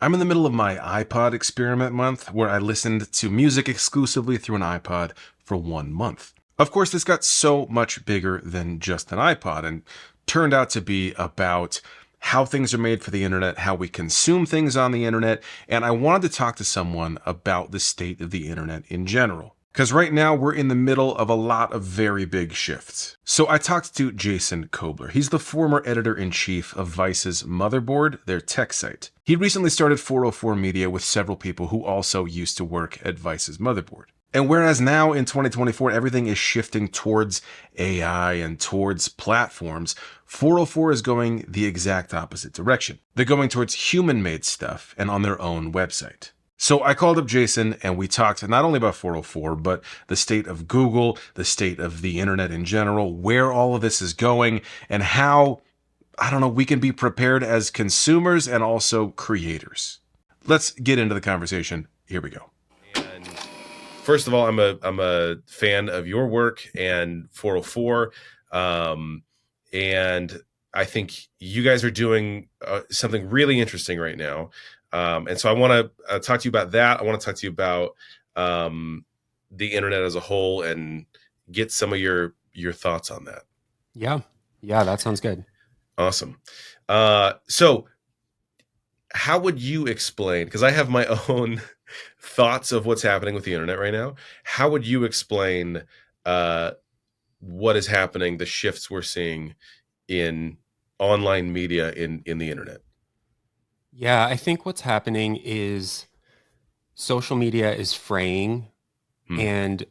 I'm in the middle of my iPod experiment month where I listened to music exclusively through an iPod for 1 month. Of course, this got so much bigger than just an iPod and turned out to be about how things are made for the internet, how we consume things on the internet, and I wanted to talk to someone about the state of the internet in general. Because right now we're in the middle of a lot of very big shifts. So I talked to Jason Koebler. He's the former editor-in-chief of Vice's Motherboard, their tech site. He recently started 404 Media with several people who also used to work at Vice's Motherboard. And whereas now in 2024 everything is shifting towards AI and towards platforms, 404 is going the exact opposite direction. They're going towards human-made stuff and on their own website. So I called up Jason and we talked not only about 404, but the state of Google, the state of the internet in general, where all of this is going, and how, I don't know, we can be prepared as consumers and also creators. Let's get into the conversation. Here we go. And first of all, I'm a fan of your work and 404. And I think you guys are doing something really interesting right now. And so I want to talk to you about that. I want to talk to you about the internet as a whole and get some of your thoughts on that. Yeah, that sounds good. Awesome. So how would you explain, because I have my own thoughts of what's happening with the internet right now. How would you explain what is happening, the shifts we're seeing in online media in the internet? Yeah, I think what's happening is social media is fraying and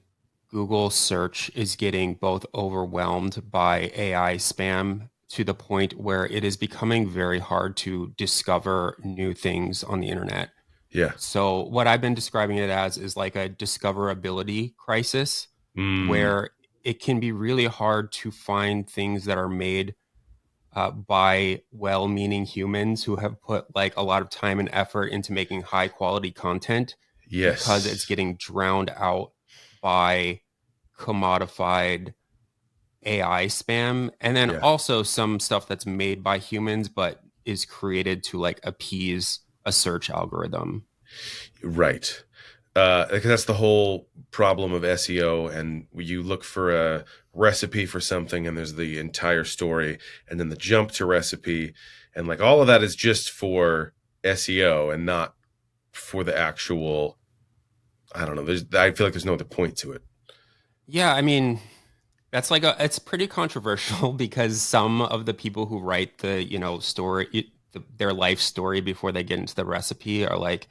Google search is getting both overwhelmed by AI spam to the point where it is becoming very hard to discover new things on the internet. Yeah. So what I've been describing it as is like a discoverability crisis where it can be really hard to find things that are made by well-meaning humans who have put like a lot of time and effort into making high quality content. Yes. Because it's getting drowned out by commodified AI spam. And then also some stuff that's made by humans, but is created to like appease a search algorithm. Right. Because that's the whole problem of SEO. And you look for a recipe for something and there's the entire story and then the jump to recipe. And like all of that is just for SEO and not for the actual, I don't know. I feel like there's no other point to it. Yeah. I mean, that's like it's pretty controversial because some of the people who write the, story, their life story before they get into the recipe are like,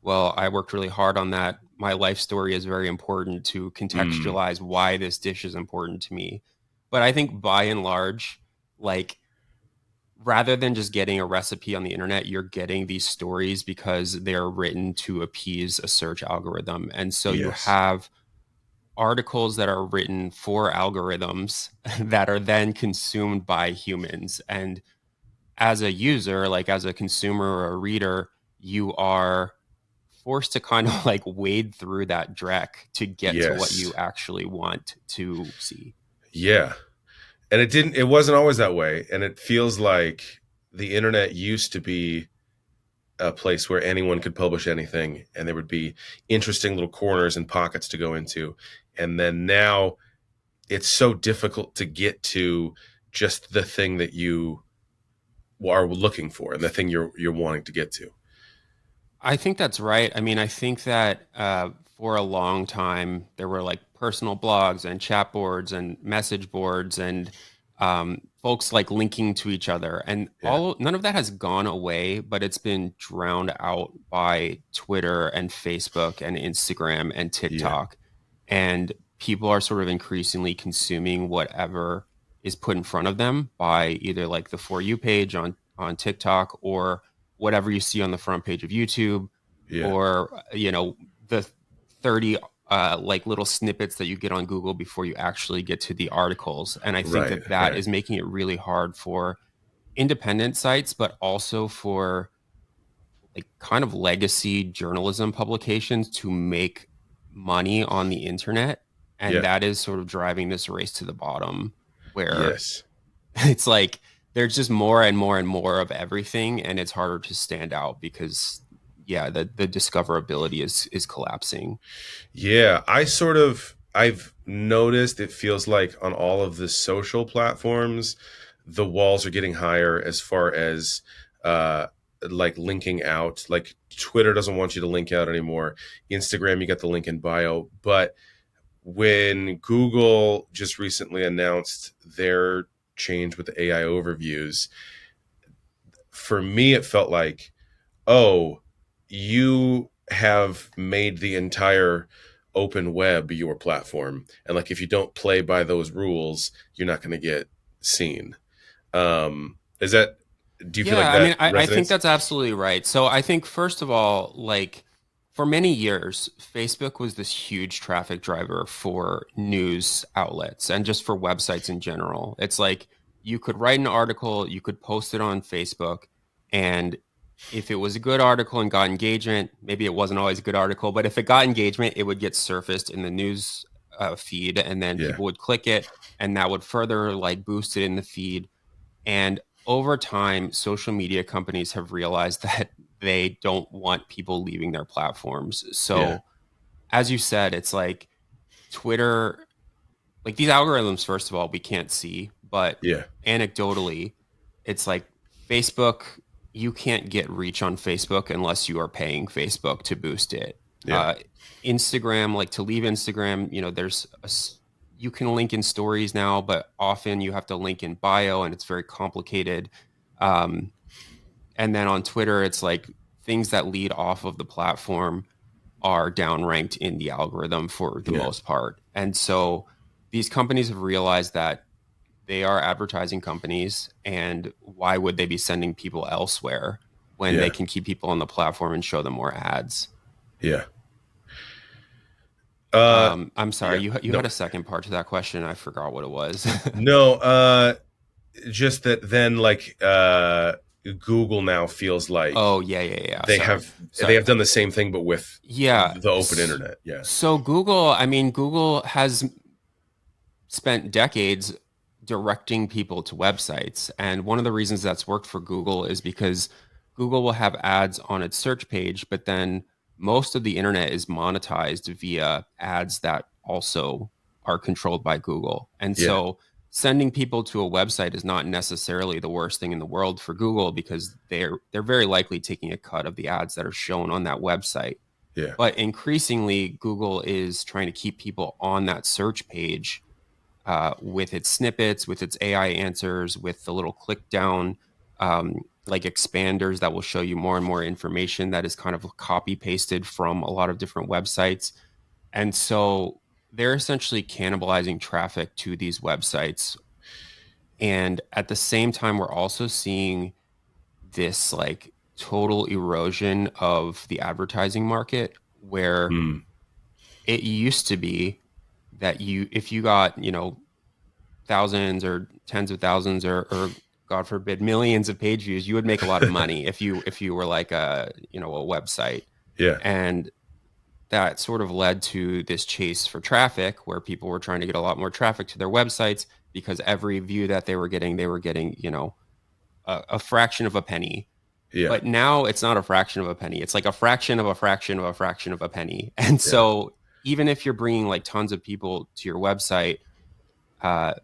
well, I worked really hard on that. My life story is very important to contextualize why this dish is important to me. But I think by and large, like rather than just getting a recipe on the internet, you're getting these stories because they're written to appease a search algorithm. And so you have articles that are written for algorithms that are then consumed by humans. And as a user, like as a consumer or a reader, you are forced to kind of like wade through that dreck to get to what you actually want to see. Yeah. And it wasn't always that way. And it feels like the internet used to be a place where anyone could publish anything and there would be interesting little corners and pockets to go into. And then now it's so difficult to get to just the thing that you are looking for and the thing you're wanting to get to. I think that's right. I mean, I think that for a long time, there were like personal blogs and chat boards and message boards and folks like linking to each other. And none of that has gone away, but it's been drowned out by Twitter and Facebook and Instagram and TikTok. And people are sort of increasingly consuming whatever is put in front of them by either like the For You page on TikTok or whatever you see on the front page of YouTube or, the 30 like little snippets that you get on Google before you actually get to the articles. And I think that is making it really hard for independent sites, but also for like kind of legacy journalism publications to make money on the internet. And that is sort of driving this race to the bottom where it's like there's just more and more and more of everything. And it's harder to stand out because yeah, the discoverability is collapsing. Yeah, I've noticed it feels like on all of the social platforms, the walls are getting higher as far as uh like linking out. Like Twitter doesn't want you to link out anymore. Instagram, you got the link in bio. But when Google just recently announced their change with the AI overviews, for me it felt like, oh, you have made the entire open web your platform. And like, if you don't play by those rules, you're not going to get seen. Is that, do you feel like Yeah, I that mean, I think resonates? that's absolutely right. So I think first of all, like for many years, Facebook was this huge traffic driver for news outlets and just for websites in general. It's like you could write an article, you could post it on Facebook, and if it was a good article and got engagement, maybe it wasn't always a good article, but if it got engagement, it would get surfaced in the news feed, and then Yeah. people would click it, and that would further like boost it in the feed. And over time, social media companies have realized that they don't want people leaving their platforms. Yeah. So, as you said, it's like Twitter, like these algorithms, first of all, we can't see, but Yeah. anecdotally, it's like Facebook, you can't get reach on Facebook unless you are paying Facebook to boost it. Yeah. Uh, Instagram, like to leave Instagram, there's you can link in stories now, but often you have to link in bio and it's very complicated. Um, and then on Twitter, it's like things that lead off of the platform are downranked in the algorithm for the Yeah. most part. And so these companies have realized that they are advertising companies, and why would they be sending people elsewhere when they Yeah. can keep people on the platform and show them more ads? Yeah. Uh, I'm sorry, yeah. you No, had a second part to that question. I forgot what it was. no, just that then like, Google now feels like Oh yeah. Sorry, they sorry. have done the same thing, but with Yeah. the open internet. Yeah. So Google, I mean, Google has spent decades directing people to websites. And one of the reasons that's worked for Google is because Google will have ads on its search page, but then most of the internet is monetized via ads that also are controlled by Google. And Yeah. so sending people to a website is not necessarily the worst thing in the world for Google because they're very likely taking a cut of the ads that are shown on that website. Yeah. But increasingly, Google is trying to keep people on that search page with its snippets, with its AI answers, with the little click down like expanders that will show you more and more information that is kind of copy pasted from a lot of different websites. And so they're essentially cannibalizing traffic to these websites. And at the same time, we're also seeing this like total erosion of the advertising market where Mm. it used to be that if you got, thousands or tens of thousands or God forbid millions of page views, you would make a lot of money if you were like a website. Yeah. And that sort of led to this chase for traffic where people were trying to get a lot more traffic to their websites because every view that they were getting, a fraction of a penny. Yeah. But now it's not a fraction of a penny. It's like a fraction of a fraction of a fraction of a penny. And Yeah. so even if you're bringing like tons of people to your website, uh,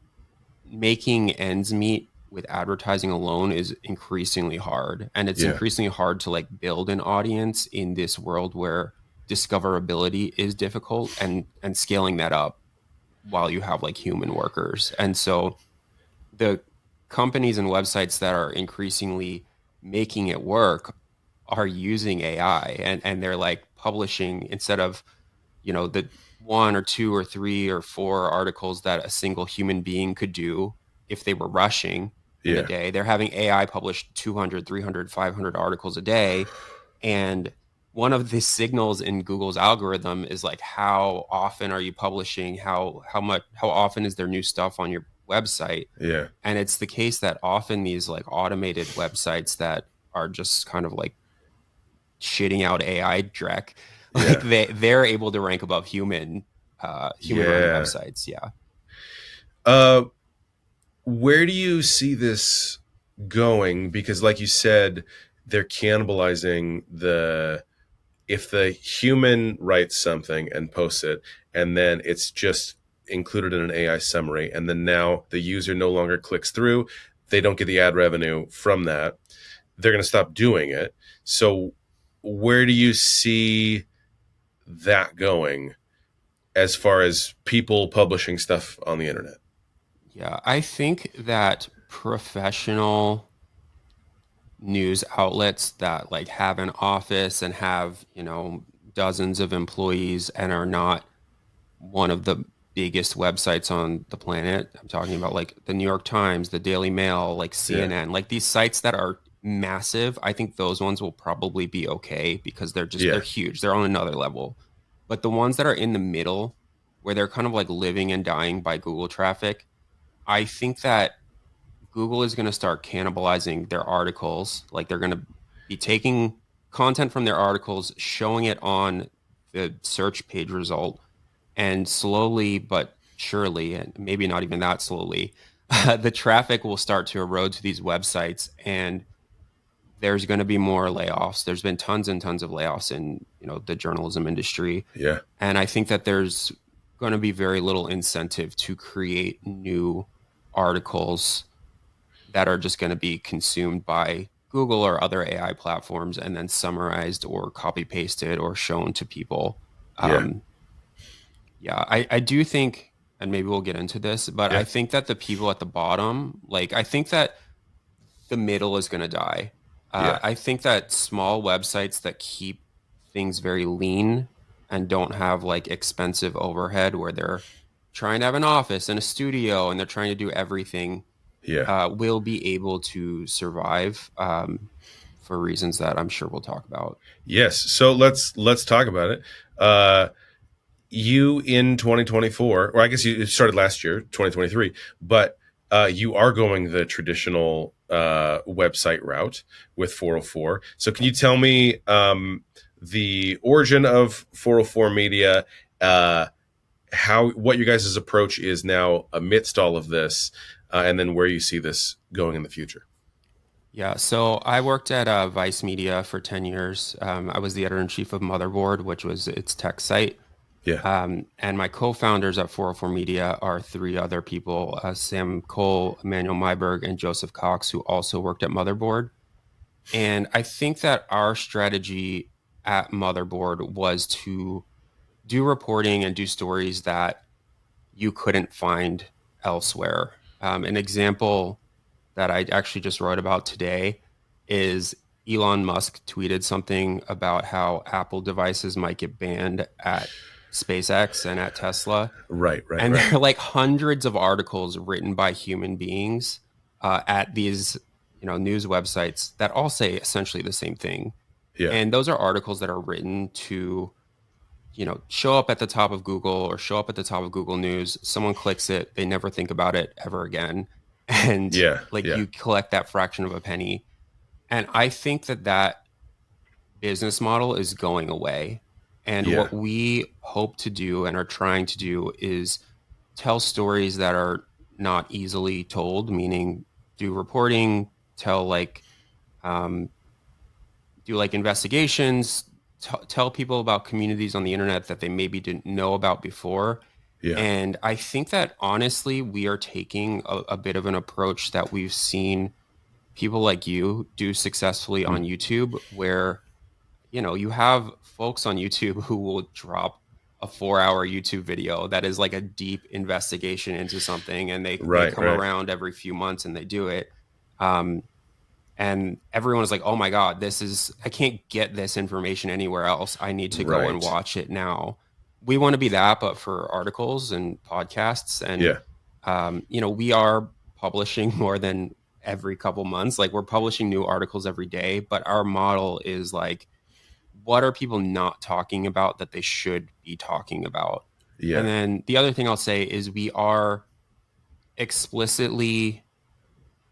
making ends meet with advertising alone is increasingly hard. And it's Yeah. increasingly hard to like build an audience in this world where discoverability is difficult and scaling that up while you have like human workers. And so the companies and websites that are increasingly making it work are using AI, and they're like publishing instead of the one or two or three or four articles that a single human being could do if they were rushing in a Yeah. day. They're having AI publish 200, 300, 500 articles a day. And one of the signals in Google's algorithm is like how often are you publishing? How often is there new stuff on your website? Yeah. And it's the case that often these like automated websites that are just kind of like shitting out AI dreck, like Yeah. they're able to rank above human run Yeah. websites. Yeah. Uh, where do you see this going? Because, like you said, they're cannibalizing the if the human writes something and posts it, and then it's just included in an AI summary, and then now the user no longer clicks through, they don't get the ad revenue from that, they're going to stop doing it. So, where do you see that going as far as people publishing stuff on the internet? Yeah, I think that professional news outlets that like have an office and have, dozens of employees and are not one of the biggest websites on the planet. I'm talking about like the New York Times, the Daily Mail, like Yeah, CNN, like these sites that are massive. I think those ones will probably be okay because they're yeah, huge. They're on another level. But the ones that are in the middle, where they're kind of like living and dying by Google traffic, I think that Google is going to start cannibalizing their articles. Like they're going to be taking content from their articles, showing it on the search page result, and slowly but surely, and maybe not even that slowly, the traffic will start to erode to these websites, and there's going to be more layoffs. There's been tons and tons of layoffs in the journalism industry, yeah, and I think that there's going to be very little incentive to create new articles that are just going to be consumed by Google or other AI platforms and then summarized or copy pasted or shown to people. yeah, Um, yeah, I do think, and maybe we'll get into this, but I yeah, think that the people at the bottom, like, I think that the middle is going to die. yeah, I think that small websites that keep things very lean and don't have like expensive overhead where they're trying to have an office and a studio and they're trying to do everything yeah. will be able to survive for reasons that I'm sure we'll talk about. Yes. So let's talk about it. Uh, you in 2024, or I guess you started last year, 2023, but you are going the traditional website route with 404. So can you tell me the origin of 404 Media, how what your guys' approach is now amidst all of this, and then where you see this going in the future? Yeah, so I worked at Vice Media for 10 years. I was the editor in chief of Motherboard, which was its tech site. Yeah. And my co-founders at 404 Media are three other people, Sam Cole, Emmanuel Myberg, and Joseph Cox, who also worked at Motherboard. And I think that our strategy at Motherboard was to do reporting and do stories that you couldn't find elsewhere. An example that I actually just wrote about today is Elon Musk tweeted something about how Apple devices might get banned at SpaceX and at Tesla. Right. Right. And Right. there are like hundreds of articles written by human beings at these, news websites that all say essentially the same thing. Yeah. And those are articles that are written to show up at the top of Google or show up at the top of Google News. Someone clicks it, they never think about it ever again. And Yeah. like Yeah. you collect that fraction of a penny. And I think that that business model is going away. And Yeah. what we hope to do and are trying to do is tell stories that are not easily told, meaning do reporting, tell like um, do like investigations, tell people about communities on the internet that they maybe didn't know about before. Yeah. And I think that honestly, we are taking a bit of an approach that we've seen people like you do successfully Mm. on YouTube, where, you have folks on YouTube who will drop a 4 hour YouTube video that is like a deep investigation into something, and they Right. come Right. around every few months and they do it. Um, and everyone is like, oh my God, I can't get this information anywhere else. I need to go and Right. watch it now. We want to be that, but for articles and podcasts. And, Yeah. we are publishing more than every couple months. Like we're publishing new articles every day, but our model is like, what are people not talking about that they should be talking about? And Yeah. then the other thing I'll say is we are explicitly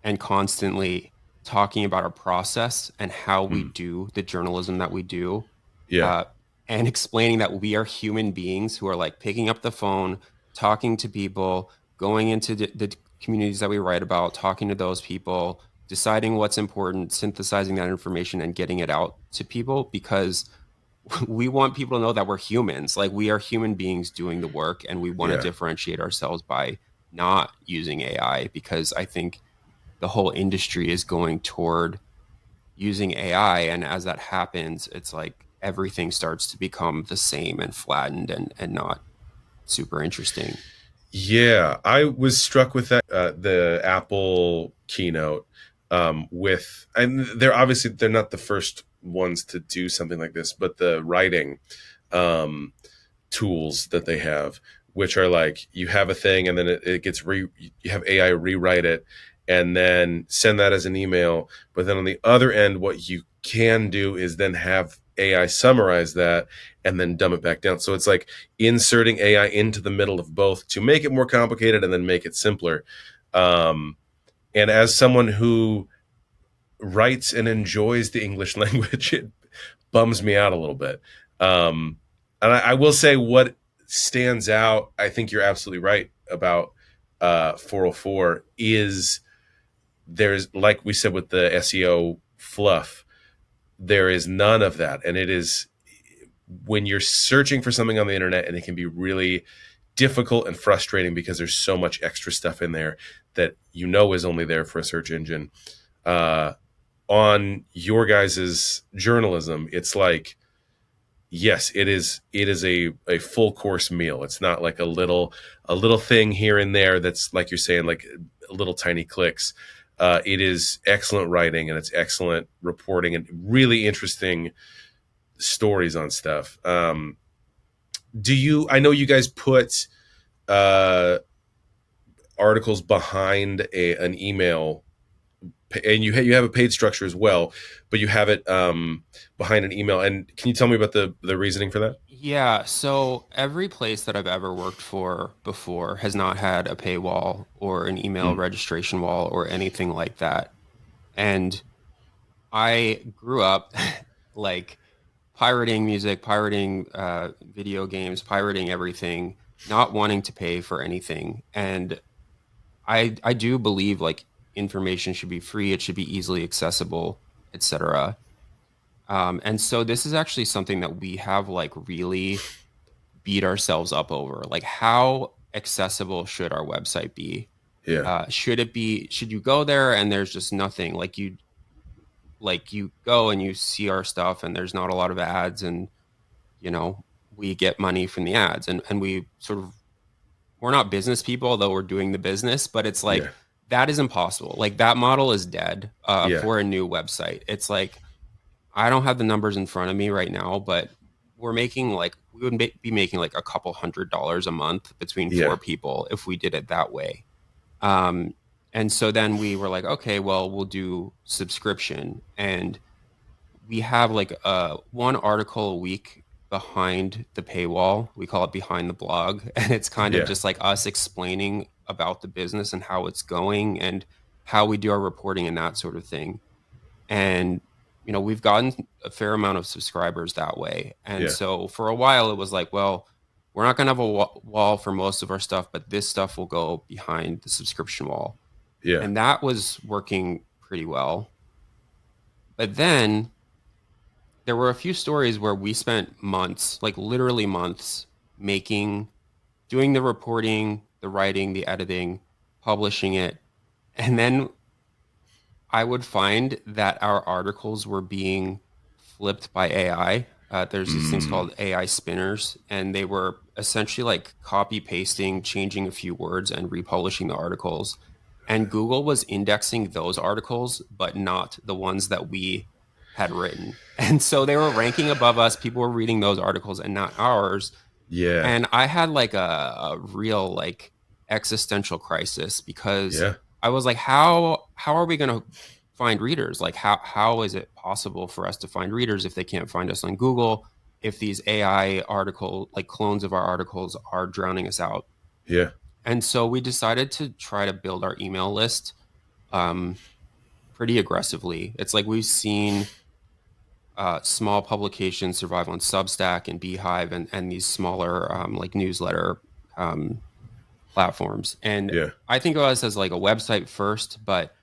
and constantly talking about our process and how we Mm. do the journalism that we do, Yeah. uh, and explaining that we are human beings who are like picking up the phone, talking to people, going into the communities that we write about, talking to those people, deciding what's important, synthesizing that information, and getting it out to people. Because we want people to know that we're humans. Like, we are human beings doing the work, and we want to Yeah. differentiate ourselves by not using AI, because I think the whole industry is going toward using AI. And as that happens, it's like everything starts to become the same and flattened and not super interesting. Yeah, I was struck with that the Apple keynote with, and they're not the first ones to do something like this, but the writing um, tools that they have, which are like you have a thing and then it gets you have AI rewrite it and then send that as an email. But then on the other end, what you can do is then have AI summarize that and then dumb it back down. So it's like inserting AI into the middle of both to make it more complicated and then make it simpler. Um, and as someone who writes and enjoys the English language, it bums me out a little bit. And I will say what stands out, I think you're absolutely right about 404 is there's, like we said with the SEO fluff, there is none of that. And it is when you're searching for something on the internet, and it can be really difficult and frustrating because there's so much extra stuff in there that is only there for a search engine. Uh, on your guys's journalism, it's like, yes, it is a full course meal. It's not like a little thing here and there that's, like you're saying, like little tiny clicks. It is excellent writing, and it's excellent reporting and really interesting stories on stuff. I know you guys put uh, articles behind an email, and you have a paid structure as well, but you have it behind an email. And can you tell me about the reasoning for that? Yeah, so every place that I've ever worked for before has not had a paywall or an email Mm. registration wall or anything like that. And I grew up like pirating music, pirating video games, pirating everything, not wanting to pay for anything. And I do believe like information should be free, it should be easily accessible, etc. And so this is actually something that we have like really beat ourselves up over. Like, how accessible should our website be? Yeah, Should you go there and there's just nothing? Like you go and you see our stuff and there's not a lot of ads, and you know, we get money from the ads, and we sort of, we're not business people, although we're doing the business, but it's yeah, like that is impossible. Like, that model is dead yeah, for a new website. It's like, I don't have the numbers in front of me right now, but we would be making like a couple $100 a month between yeah, four people if we did it that way. Um, and so then we were like, okay, well, we'll do subscription, and we have like one article a week behind the paywall. We call it behind the blog, and it's kind of yeah, just like us explaining about the business and how it's going and how we do our reporting and that sort of thing. And we've gotten a fair amount of subscribers that way. And yeah, so for a while it was like, well, we're not going to have a wall for most of our stuff, but this stuff will go behind the subscription wall. yeah, And that was working pretty well. But then there were a few stories where we spent months, like literally months, doing the reporting, the writing, the editing, publishing it. And then I would find that our articles were being flipped by AI. There's these things mm, called AI spinners, and they were essentially like copy pasting, changing a few words, and republishing the articles. And Google was indexing those articles, but not the ones that we had written. And so they were ranking above us. People were reading those articles and not ours. yeah, And I had like a real like existential crisis, because yeah, I was like, how are we going to find readers? Like, how is it possible for us to find readers if they can't find us on Google, if these AI article, like clones of our articles, are drowning us out? yeah, And so we decided to try to build our email list um, pretty aggressively. It's like we've seen small publications survive on Substack and Beehive, and these smaller like newsletter um, platforms. And yeah, I think of us as like a website first, but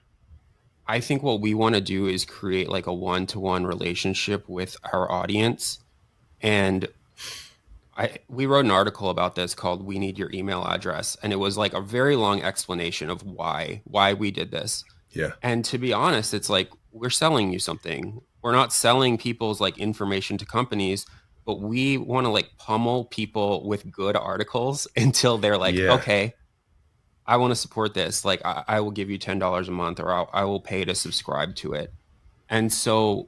I think what we want to do is create like a one-to-one relationship with our audience. And we wrote an article about this called "We Need Your Email Address," and it was like a very long explanation of why we did this. Yeah. And to be honest, it's like we're selling you something. We're not selling people's like information to companies, but we want to like pummel people with good articles until they're like, Yeah. okay, I want to support this. Like I will give you $10 a month, or I will pay to subscribe to it. And so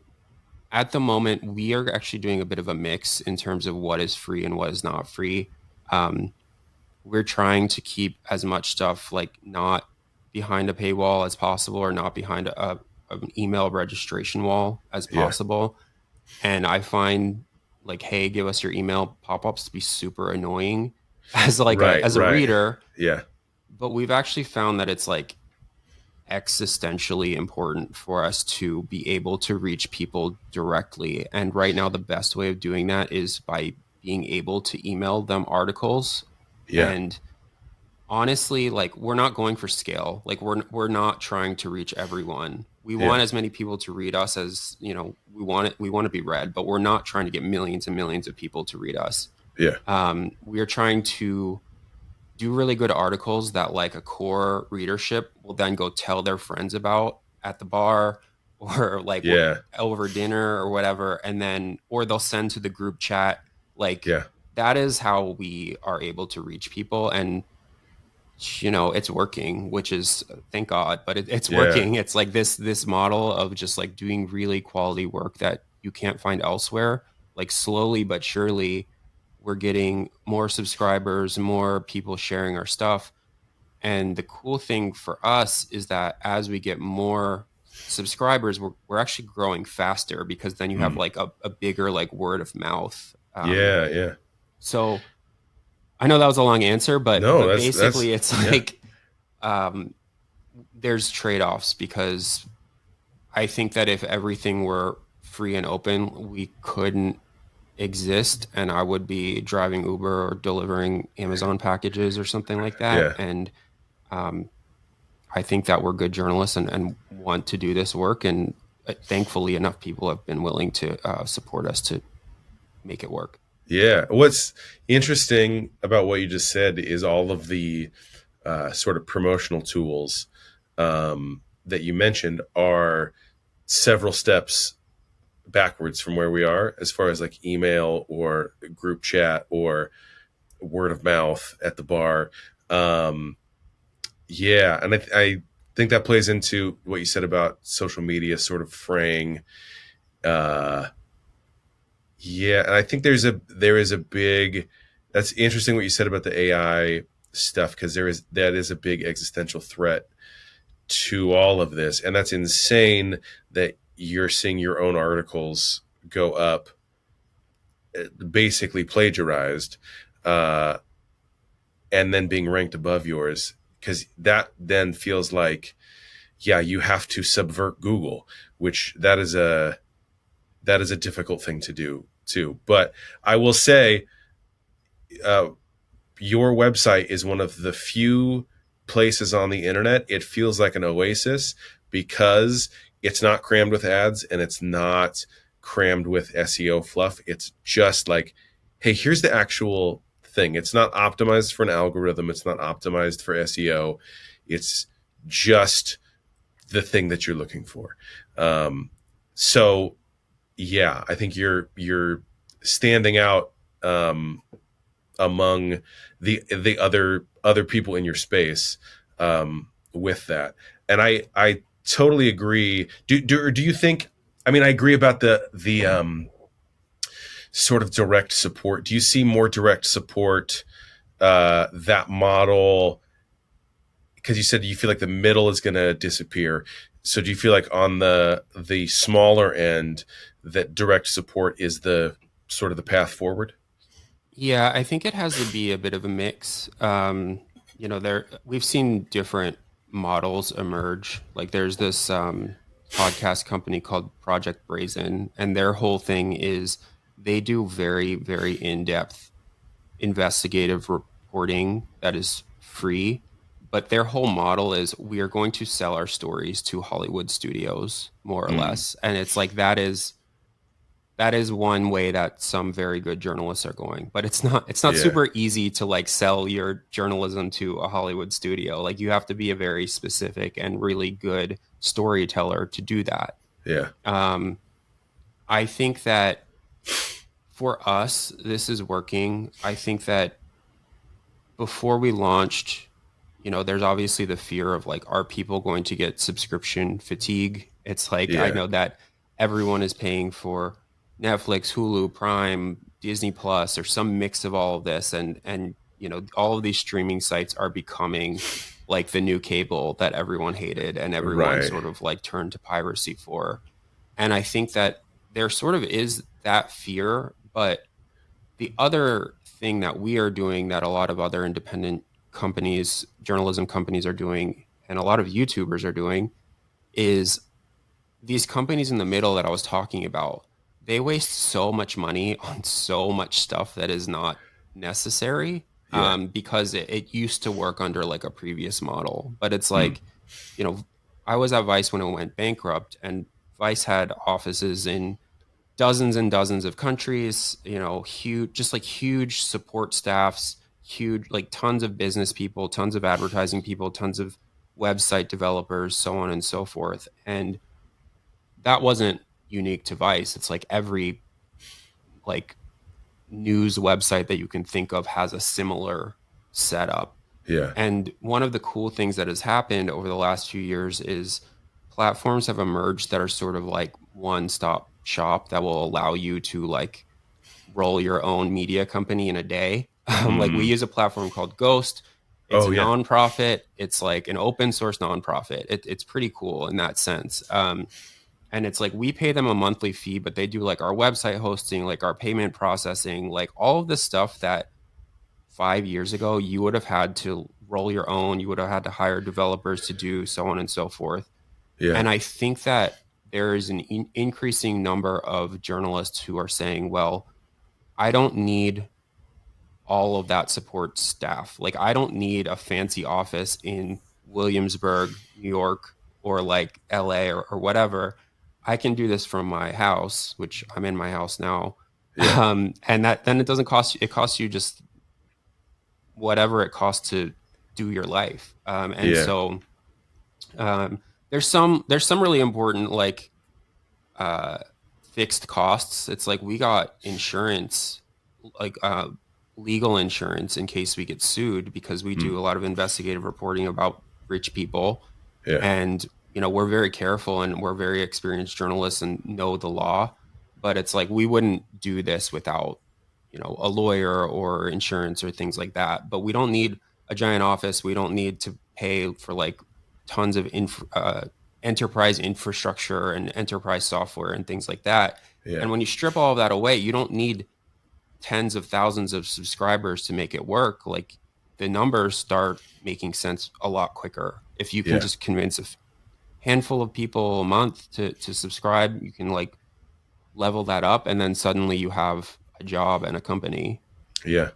at the moment, we are actually doing a bit of a mix in terms of what is free and what is not free. Um, we're trying to keep as much stuff like not behind a paywall as possible, or not behind an email registration wall as Yeah. possible. And I find like, hey, give us your email pop-ups to be super annoying as like Right. as a Right. reader. Yeah. But we've actually found that it's like existentially important for us to be able to reach people directly. And right now, the best way of doing that is by being able to email them articles. Yeah. And honestly, like we're not going for scale. Like we're not trying to reach everyone. We want as many people to read us as, you know, we want it. We want to be read, but we're not trying to get millions and millions of people to read us. Yeah. We are trying to do really good articles that like a core readership will then go tell their friends about at the bar, or like Yeah. over dinner or whatever, and then or they'll send to the group chat. Like Yeah. that is how we are able to reach people. And you know, it's working, which is thank God, but it's Yeah. working. It's like this model of just like doing really quality work that you can't find elsewhere. Like slowly but surely we're getting more subscribers, more people sharing our stuff. And the cool thing for us is that as we get more subscribers, we're actually growing faster, because then you have like a bigger like word of mouth. Yeah. Yeah. So I know that was a long answer, but No, basically it's yeah. like there's trade-offs, because I think that if everything were free and open, we couldn't exist, and I would be driving Uber or delivering Amazon packages or something like that. Yeah. And I think that we're good journalists and want to do this work. And thankfully, enough people have been willing to support us to make it work. Yeah. What's interesting about what you just said is all of the sort of promotional tools that you mentioned are several steps backwards from where we are, as far as like email or group chat or word of mouth at the bar. Yeah. And I think that plays into what you said about social media sort of fraying. Yeah, and I think there is a big, that's interesting what you said about the AI stuff, because that is a big existential threat to all of this. And that's insane that you're seeing your own articles go up, basically plagiarized, and then being ranked above yours, because that then feels like, yeah, you have to subvert Google, which that is a difficult thing to do too. But I will say, your website is one of the few places on the internet it feels like an oasis, because it's not crammed with ads and it's not crammed with SEO fluff. It's just like, hey, here's the actual thing. It's not optimized for an algorithm. It's not optimized for SEO. It's just the thing that you're looking for. So yeah, I think you're standing out among the other people in your space with that. And I totally agree. Do you think? I mean, I agree about the sort of direct support. Do you see more direct support, that model? Because you said you feel like the middle is going to disappear. So do you feel like on the smaller end that direct support is the sort of the path forward? Yeah, I think it has to be a bit of a mix. You know, we've seen different models emerge. Like there's this podcast company called Project Brazen, and their whole thing is they do very, very in-depth investigative reporting that is free. But their whole model is we are going to sell our stories to Hollywood studios, more or less. And it's like that is that is one way that some very good journalists are going, but it's not Yeah. super easy to like sell your journalism to a Hollywood studio. Like you have to be a very specific and really good storyteller to do that. Yeah. um, I think that for us this is working. I think that before we launched, there's obviously the fear of like, are people going to get subscription fatigue? It's like, I Yeah. know that everyone is paying for Netflix, Hulu, Prime, Disney Plus, or some mix of all of this. And, all of these streaming sites are becoming like the new cable that everyone hated and everyone Right. sort of like turned to piracy for. And I think that there sort of is that fear, but the other thing that we are doing that a lot of other independent companies, journalism companies are doing, and a lot of YouTubers are doing is these companies in the middle that I was talking about, they waste so much money on so much stuff that is not necessary, Yeah. because it used to work under like a previous model. But it's Hmm. like, you know, I was at Vice when it went bankrupt, and Vice had offices in dozens and dozens of countries, huge, just like huge support staffs, huge, like tons of business people, tons of advertising people, tons of website developers, so on and so forth. And that wasn't unique to Vice. It's like every like news website that you can think of has a similar setup. Yeah. And one of the cool things that has happened over the last few years is platforms have emerged that are sort of like one-stop shop that will allow you to like roll your own media company in a day. Like we Mm. use a platform called Ghost. It's Oh a yeah. nonprofit. It's like an open source nonprofit. It's pretty cool in that sense. And it's like we pay them a monthly fee, but they do like our website hosting, like our payment processing, like all of the stuff that 5 years ago you would have had to roll your own. You would have had to hire developers to do, so on and so forth. Yeah. And I think that there is an increasing number of journalists who are saying, well, I don't need all of that support staff. Like I don't need a fancy office in Williamsburg, New York, or like LA or whatever. I can do this from my house, which I'm in my house now. Yeah. And that then it doesn't cost you, it costs you just whatever it costs to do your life. And Yeah. so there's some really important like uh, fixed costs. It's like we got insurance, like legal insurance in case we get sued because we Mm. do a lot of investigative reporting about rich people. Yeah. And, we're very careful and we're very experienced journalists and know the law. But it's like we wouldn't do this without, a lawyer or insurance or things like that. But we don't need a giant office. We don't need to pay for like tons of enterprise infrastructure and enterprise software and things like that. Yeah. And when you strip all of that away, you don't need tens of thousands of subscribers to make it work. Like the numbers start making sense a lot quicker. If you can Yeah. just convince a handful of people a month to subscribe, you can like level that up and then suddenly you have a job and a company. Yeah.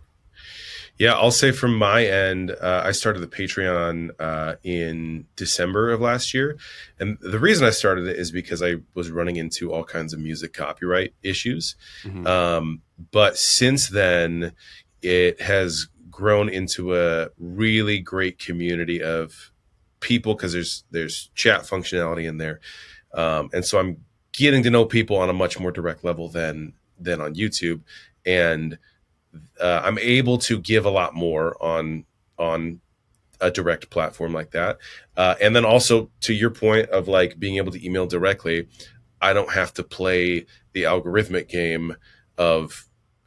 Yeah, I'll say from my end, I started the Patreon in December of last year. And the reason I started it is because I was running into all kinds of music copyright issues. Mm-hmm. But since then, it has grown into a really great community of people because there's chat functionality in there. And so I'm getting to know people on a much more direct level than on YouTube. And I'm able to give a lot more on a direct platform like that. And then also to your point of like being able to email directly, I don't have to play the algorithmic game of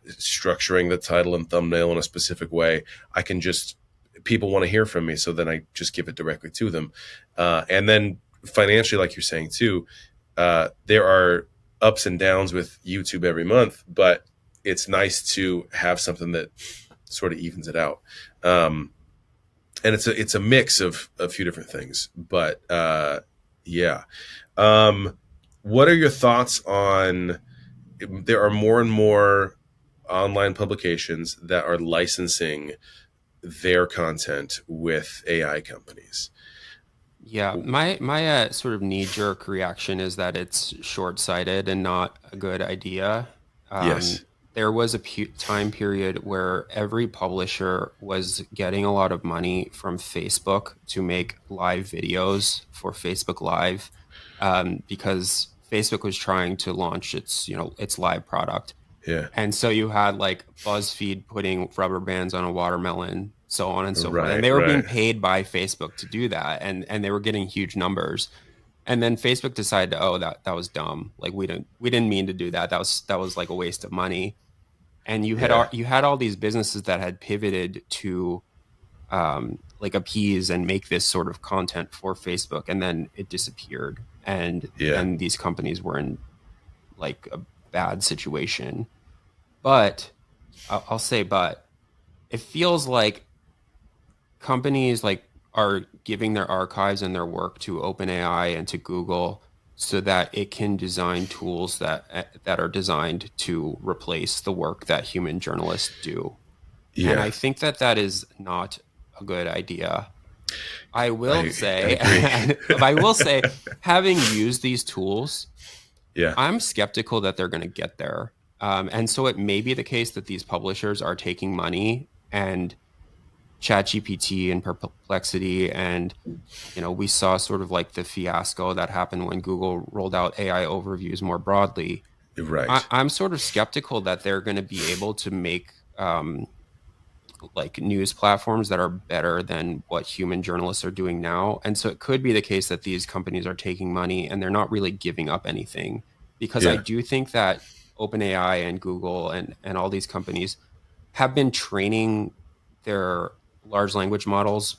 structuring the title and thumbnail in a specific way. I can just, people want to hear from me, so then I just give it directly to them. And then financially, like you're saying too, there are ups and downs with YouTube every month, but it's nice to have something that sort of evens it out. And it's a mix of a few different things, but yeah. What are your thoughts on, there are more and more online publications that are licensing their content with AI companies. Yeah, my sort of knee-jerk reaction is that it's short-sighted and not a good idea. Um, Yes. there was a time period where every publisher was getting a lot of money from Facebook to make live videos for Facebook Live, because Facebook was trying to launch its live product. Yeah. And so you had like BuzzFeed putting rubber bands on a watermelon, so on and so forth. And Right. they were being Right. paid by Facebook to do that. And they were getting huge numbers. And then Facebook decided, oh, that was dumb. Like we didn't mean to do that. That was like a waste of money. And Yeah. you had all these businesses that had pivoted to like appease and make this sort of content for Facebook, and then it disappeared. And Yeah. then these companies were in like a bad situation. But I'll say, but it feels like companies like are giving their archives and their work to OpenAI and to Google so that it can design tools that are designed to replace the work that human journalists do. And I Yeah. think that that is not a good idea. I will I say, agree. I will say, having used these tools, Yeah. I'm skeptical that they're going to get there. And so it may be the case that these publishers are taking money and ChatGPT and Perplexity, and we saw sort of like the fiasco that happened when Google rolled out AI overviews more broadly. Right. I'm sort of skeptical that they're going to be able to make like news platforms that are better than what human journalists are doing now. And so it could be the case that these companies are taking money and they're not really giving up anything, because I Yeah. do think that OpenAI and Google and all these companies have been training their large language models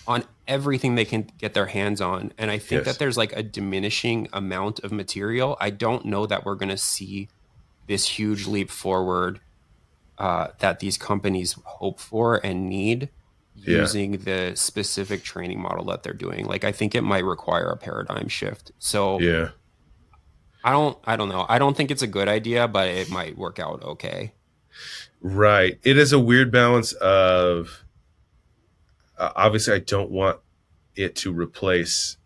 on everything they can get their hands on. And I think that Yes. there's like a diminishing amount of material. I don't know that we're going to see this huge leap forward that these companies hope for and need Yeah. using the specific training model that they're doing. Like I think it might require a paradigm shift. So Yeah. I don't know. I don't think it's a good idea, but it might work out okay. Right. It is a weird balance of obviously I don't want it to replace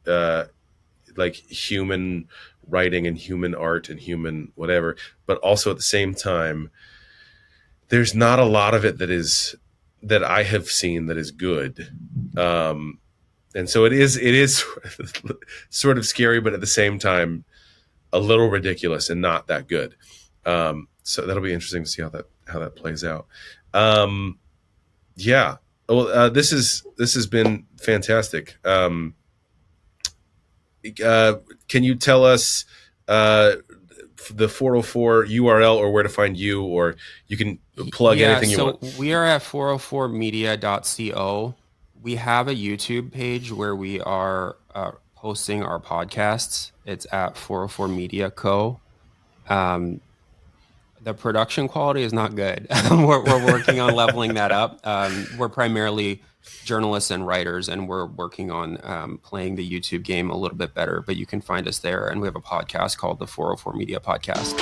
uh, like human writing and human art and human whatever, but also at the same time, there's not a lot of it that I have seen that is good. And so it is sort of scary, but at the same time, a little ridiculous and not that good. So that'll be interesting to see how that plays out. Yeah. Well, this has been fantastic. Can you tell us the 404 URL or where to find you, or you can plug Yeah, anything you so want? we are at 404media.co. We have a YouTube page where we are posting our podcasts. It's at 404 Media Co. Um, the production quality is not good. We're working on leveling that up. We're primarily journalists and writers, and we're working on playing the YouTube game a little bit better. But you can find us there, and we have a podcast called the 404 Media Podcast.